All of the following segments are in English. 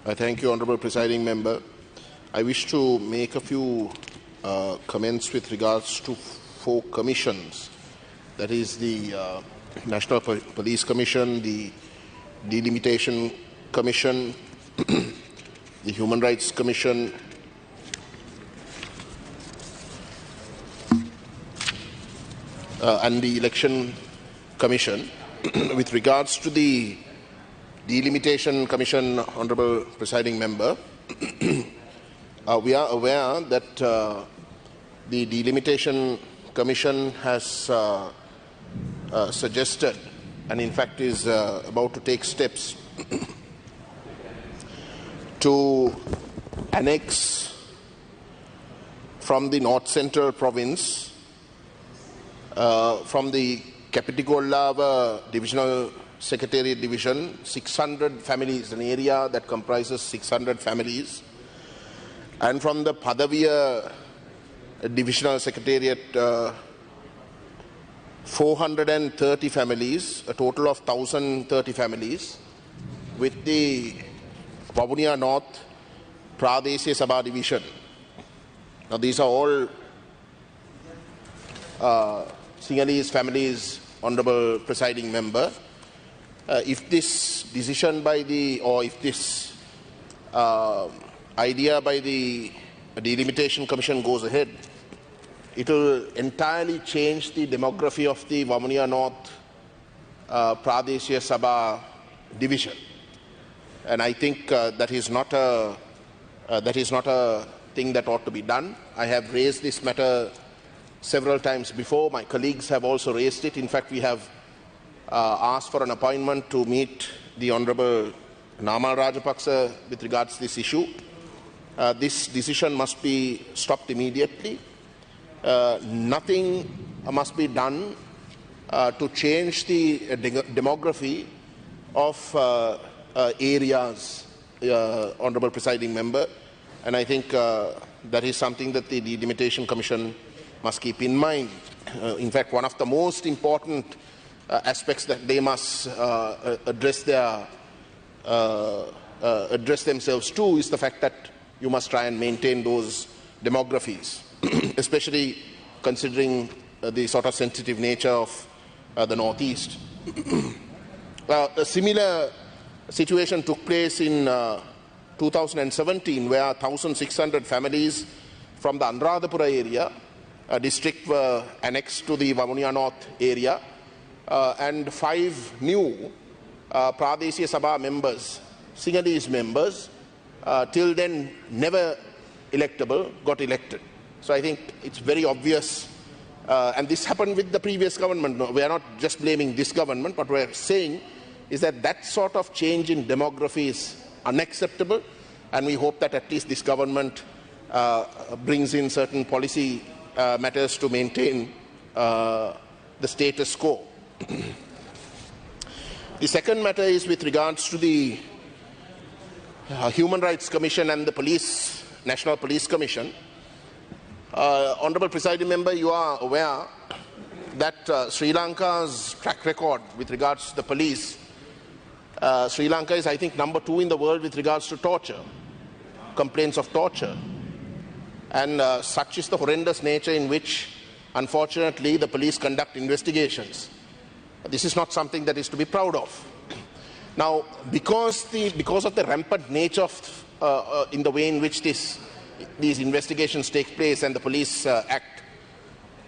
I thank you, Honourable Presiding Member. I wish to make a few comments with regards to 4 commissions. That is the National Police Commission, the Delimitation Commission, the Human Rights Commission, and the Election Commission. With regards to the Delimitation Commission, Honourable Presiding Member, we are aware that the Delimitation Commission has suggested and in fact is about to take steps to annex from the North Central Province, from the Kapitigollava Divisional Secretariat Division, 600 families, an area that comprises 600 families, and from the Padaviya Divisional Secretariat, 430 families, a total of 1,030 families, with the Vavuniya North Pradeshiya Sabha Division. Now these are all Sinhalese families, Honourable Presiding Member. If this decision by the, or if this idea by the Delimitation Commission goes ahead, it will entirely change the demography of the Vavuniya North Pradeshiya Sabha Division. And I think that is not a thing that ought to be done. I have raised this matter several times before. My colleagues have also raised it. In fact, we have asked for an appointment to meet the Honourable Namal Rajapaksa with regards to this issue. This decision must be stopped immediately. Nothing must be done to change the demography of areas, Honourable Presiding Member, and I think that is something that the Delimitation Commission must keep in mind. In fact, one of the most important aspects that they must address themselves to is the fact that you must try and maintain those demographies, especially considering the sort of sensitive nature of the Northeast. A similar situation took place in 2017, where 1,600 families from the Anuradhapura area district were annexed to the Vavuniya North area, and 5 new Pradeshiya Sabha members, Sinhalese members, till then never electable, got elected. So I think it's very obvious, and this happened with the previous government. We are not just blaming this government, but we're saying is that that sort of change in demography is unacceptable, and we hope that at least this government brings in certain policy matters to maintain the status quo. The second matter is with regards to the Human Rights Commission and the National Police Commission. Honourable Presiding Member, you are aware that Sri Lanka's track record with regards to the police, Sri Lanka is, I think, number 2 in the world with regards to torture, complaints of torture. And such is the horrendous nature in which, unfortunately, the police conduct investigations. This is not something that is to be proud of. Now, because of the rampant nature of in the way in which these investigations take place and the police act,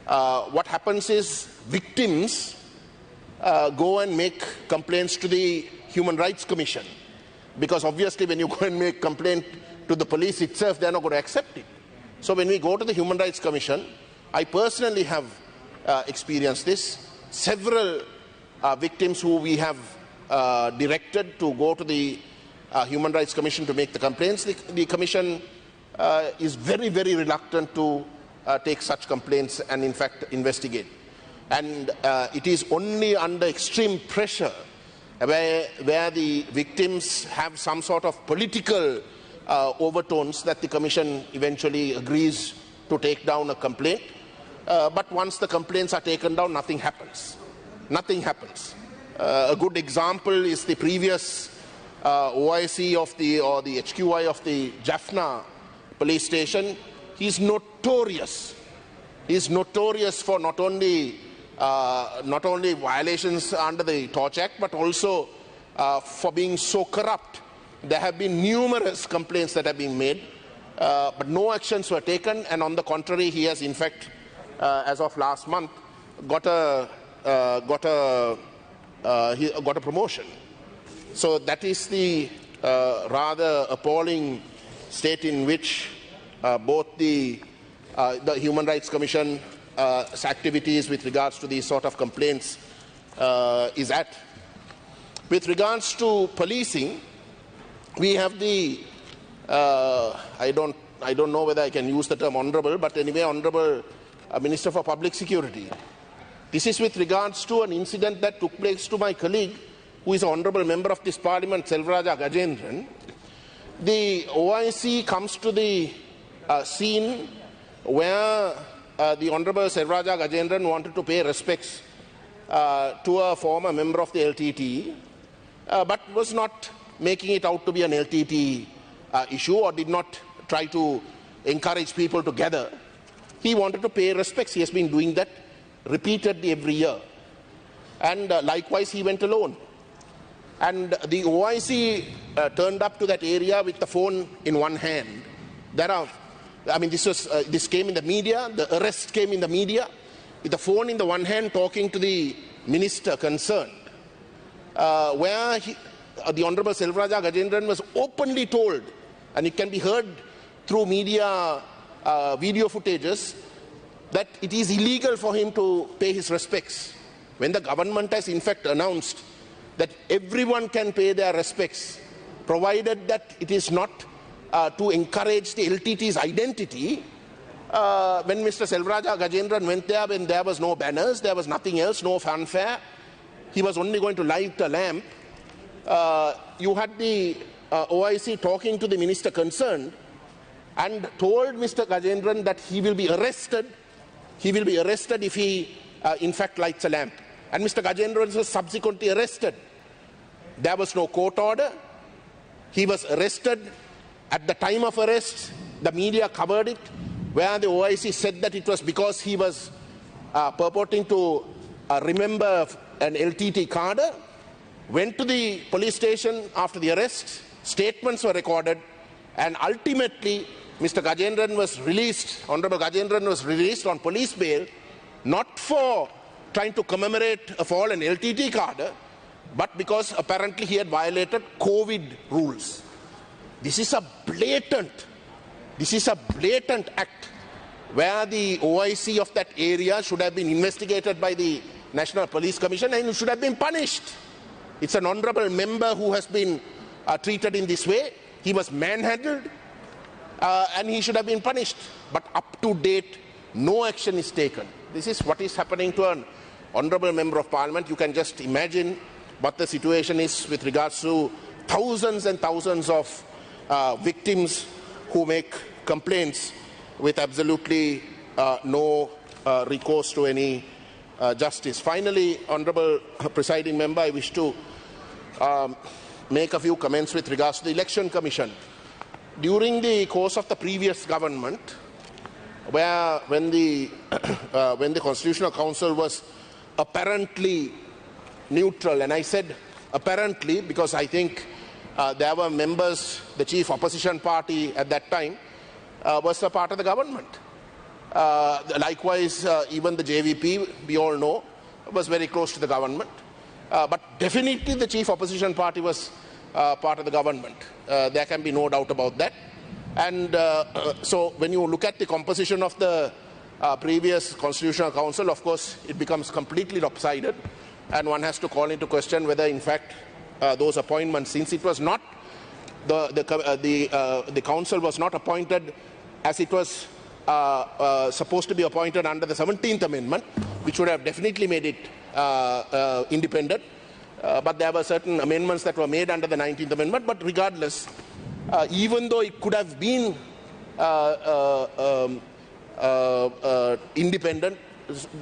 what happens is victims go and make complaints to the Human Rights Commission, because obviously when you go and make complaint to the police itself, they are not going to accept it. So when we go to the Human Rights Commission, I personally have experienced this. Several victims who we have directed to go to the Human Rights Commission to make the complaints, the Commission is very, very reluctant to take such complaints and in fact investigate. And it is only under extreme pressure where the victims have some sort of political overtones that the Commission eventually agrees to take down a complaint. But once the complaints are taken down, nothing happens. Nothing happens. A good example is the previous OIC of the HQI of the Jaffna police station. He's notorious. He's notorious for not only violations under the Torch Act, but also for being so corrupt. There have been numerous complaints that have been made, but no actions were taken, and on the contrary, he has in fact, as of last month, got a promotion. So that is the rather appalling state in which both the Human Rights Commission's activities with regards to these sort of complaints is at. With regards to policing, we have the I don't know whether I can use the term honourable, but anyway, Honourable Minister for Public Security. This is with regards to an incident that took place to my colleague, who is an honourable member of this parliament, Selvaraja Gajendran. The OIC comes to the scene where the Honourable Selvaraja Gajendran wanted to pay respects to a former member of the LTT, but was not making it out to be an LTT issue, or did not try to encourage people to gather. He wanted to pay respects. He has been doing that repeatedly every year. And likewise, he went alone. And the OIC turned up to that area with the phone in one hand. This came in the media, the arrest came in the media, with the phone in the one hand talking to the minister concerned, where the Honourable Selvaraja Gajendran was openly told, and it can be heard through media video footages, that it is illegal for him to pay his respects, when the government has in fact announced that everyone can pay their respects, provided that it is not to encourage the LTT's identity. When Mr. Selvaraja Gajendran went there, when there was no banners, there was nothing else, no fanfare, he was only going to light a lamp. You had the OIC talking to the minister concerned and told Mr. Gajendran that he will be arrested. He will be arrested if he, in fact, lights a lamp. And Mr. Gajendran was subsequently arrested. There was no court order. He was arrested. At the time of arrest, the media covered it, where the OIC said that it was because he was purporting to remember an LTT card. Went to the police station after the arrest, statements were recorded, and ultimately Mr. Gajendran was released, Honourable Gajendran was released on police bail, not for trying to commemorate a fallen LTT card, but because apparently he had violated COVID rules. This is a blatant act where the OIC of that area should have been investigated by the National Police Commission and should have been punished. It's an honourable member who has been treated in this way. He was manhandled and he should have been punished. But up to date, no action is taken. This is what is happening to an honourable member of parliament. You can just imagine what the situation is with regards to thousands and thousands of victims who make complaints with absolutely no recourse to any justice. Finally, Honourable Presiding Member, I wish to make a few comments with regards to the Election Commission. During the course of the previous government, when the Constitutional Council was apparently neutral, and I said apparently because I think there were members, the chief opposition party at that time was a part of the government. Likewise, even the JVP, we all know, was very close to the government. But definitely the chief opposition party was part of the government. There can be no doubt about that. And so when you look at the composition of the previous Constitutional Council, of course, it becomes completely lopsided. And one has to call into question whether, in fact, those appointments, since it was not, the council was not appointed as it was supposed to be appointed under the 17th Amendment, which would have definitely made it independent. But there were certain amendments that were made under the 19th Amendment. But regardless, even though it could have been independent,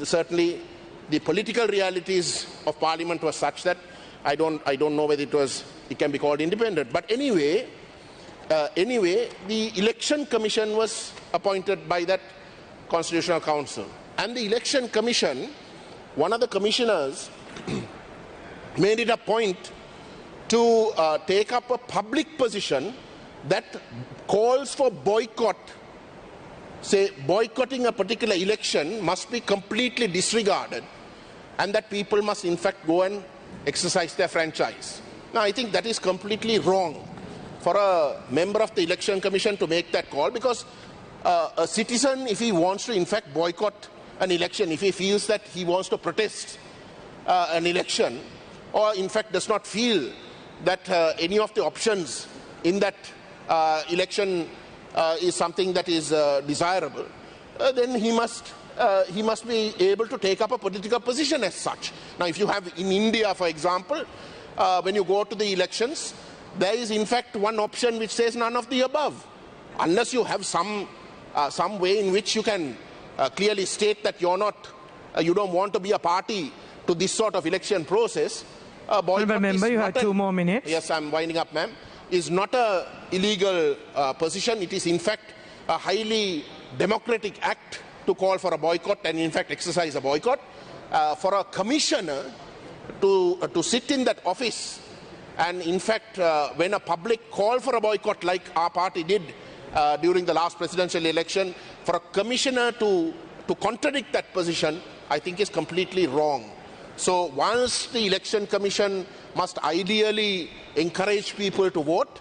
certainly the political realities of Parliament were such that I don't know whether it can be called independent. But anyway, the Election Commission was appointed by that Constitutional Council. And the Election Commission, one of the commissioners made it a point to take up a public position that calls for boycott. Say, boycotting a particular election must be completely disregarded, and that people must in fact go and exercise their franchise. Now, I think that is completely wrong for a member of the Election Commission to make that call, because a citizen, if he wants to in fact boycott an election, if he feels that he wants to protest an election, or in fact does not feel that any of the options in that election is something that is desirable, then he must be able to take up a political position as such. Now, if you have in India, for example, when you go to the elections, there is in fact one option which says none of the above. Unless you have some way in which you can clearly state that you don't want to be a party to this sort of election process. Member, you have 2 more minutes. Yes, I'm winding up, ma'am. Is not a illegal position. It is in fact a highly democratic act to call for a boycott and in fact exercise a boycott. For a commissioner to sit in that office and in fact when a public call for a boycott like our party did during the last presidential election, for a commissioner to contradict that position, I think is completely wrong. So once the Election Commission must ideally encourage people to vote,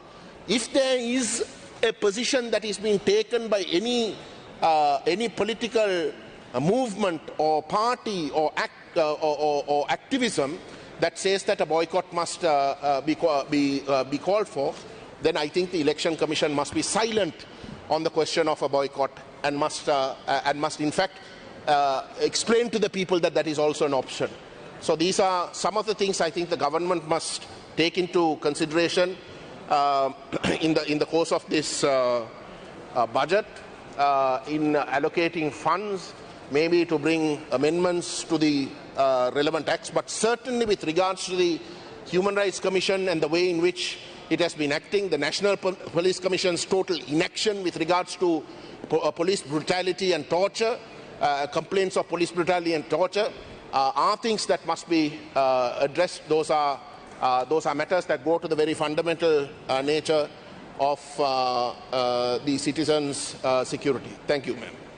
if there is a position that is being taken by any political movement or party or activism that says that a boycott must be called for, then I think the Election Commission must be silent on the question of a boycott and must in fact explain to the people that that is also an option. So these are some of the things I think the government must take into consideration in the course of this budget, in allocating funds, maybe to bring amendments to the relevant acts, but certainly with regards to the Human Rights Commission and the way in which it has been acting, the National Police Commission's total inaction with regards to police brutality and torture, complaints of police brutality and torture, are things that must be addressed. Those are matters that go to the very fundamental nature of the citizens' security. Thank you, ma'am.